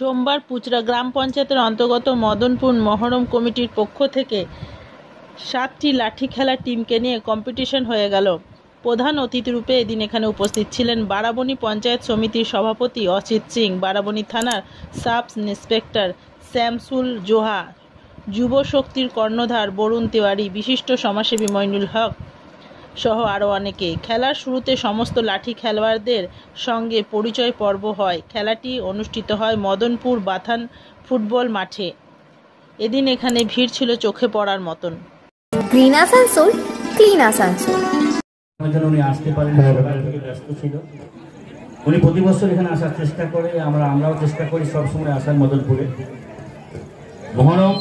সোমবার পুচরা গ্রাম পঞ্চায়েতের অন্তর্গত মদনপুর মহরম কমিটির পক্ষ থেকে 7টি লাঠি খেলার টিমকে নিয়ে কম্পিটিশন হয়ে গেল। প্রধান অতিথিরূপে এদিন এখানে উপস্থিত ছিলেন বারাবণী পঞ্চায়েত সমিতির সভাপতি অসিত সিং, বারাবণী থানার সাব ইন্সপেক্টর শ্যামসুল জোহা, যুব শক্তির কর্ণধার বরুণ তিওয়ারি, বিশিষ্ট সমাজসেবী মইনুল হক সহ আরও অনেকে। খেলার শুরুতে সমস্ত লাঠি খেলোয়াড়দের সঙ্গে পরিচয় পর্ব হয়। খেলাটি অনুষ্ঠিত হয় মদনপুর বাথান ফুটবল মাঠে। এদিন এখানে ভিড় ছিল চোখে পড়ার মতন। Green Asansol, clean Asansol. উনি আসতে পারেন, ব্যস্ত ছিল। উনি প্রতি বছর এখানে আসার চেষ্টা করে, আমরাও চেষ্টা করি সবসময় আসার মদনপুরে। মহরম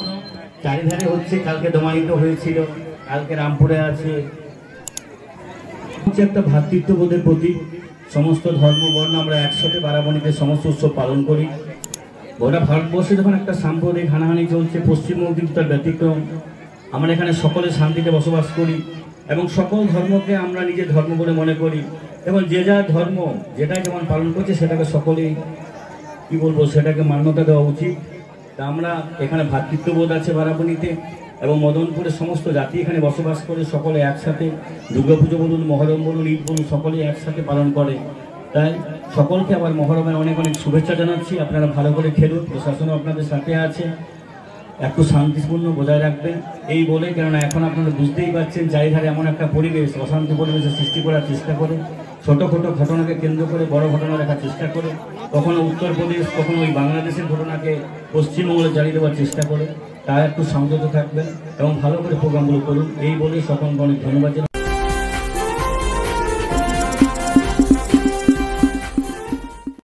চারিধারে হচ্ছে, কালকে দমায়িত হয়েছিল, কালকে রামপুরে আছে। একটা ভ্রাতৃত্ববোধের প্রতীক। সমস্ত ধর্ম বর্ণ আমরা একসাথে বারাবণীতে সমস্ত উৎসব পালন করি। গোটা ভারতবর্ষে যখন একটা সাম্প্রদায়িক হানাহানি চলছে, পশ্চিমবঙ্গ কিন্তু তার ব্যতিক্রম। আমরা এখানে সকলে শান্তিতে বসবাস করি এবং সকল ধর্মকে আমরা নিজের ধর্ম বলে মনে করি এবং যে যার ধর্ম যেটাই যেমন পালন করছে সেটাকে সকলেই সেটাকে মান্যতা দেওয়া উচিত। তা আমরা এখানে ভ্রাতৃত্ববোধ আছে বারাবণীতে এবং মদনপুরের সমস্ত জাতি এখানে বসবাস করে, সকলে একসাথে দুর্গাপুজো বলুন, মহরম বলুন, ঈদ বলুন, সকলেই একসাথে পালন করে। তাই সকলকে আবার মহরমের অনেক অনেক শুভেচ্ছা জানাচ্ছি। আপনারা ভালো করে খেলুন, প্রশাসনও আপনাদের সাথে আছে, একটু শান্তিপূর্ণ বজায় রাখবেন এই বলে। কেননা এখন আপনারা বুঝতেই পারছেন চারিধারে এমন একটা পরিবেশ, অশান্তি পরিবেশের সৃষ্টি করার চেষ্টা করে, ছোটো ঘটনাকে কেন্দ্র করে বড় ঘটনা দেখার চেষ্টা করে, কখনো উত্তরপ্রদেশ, কখনো ওই বাংলাদেশের ঘটনাকে পশ্চিমবঙ্গে চালিয়ে দেওয়ার চেষ্টা করে। তারা একটু সংযত থাকবেন এবং ভালো করে প্রোগ্রামগুলো করুন এই বলে সকলকে অনেক ধন্যবাদ।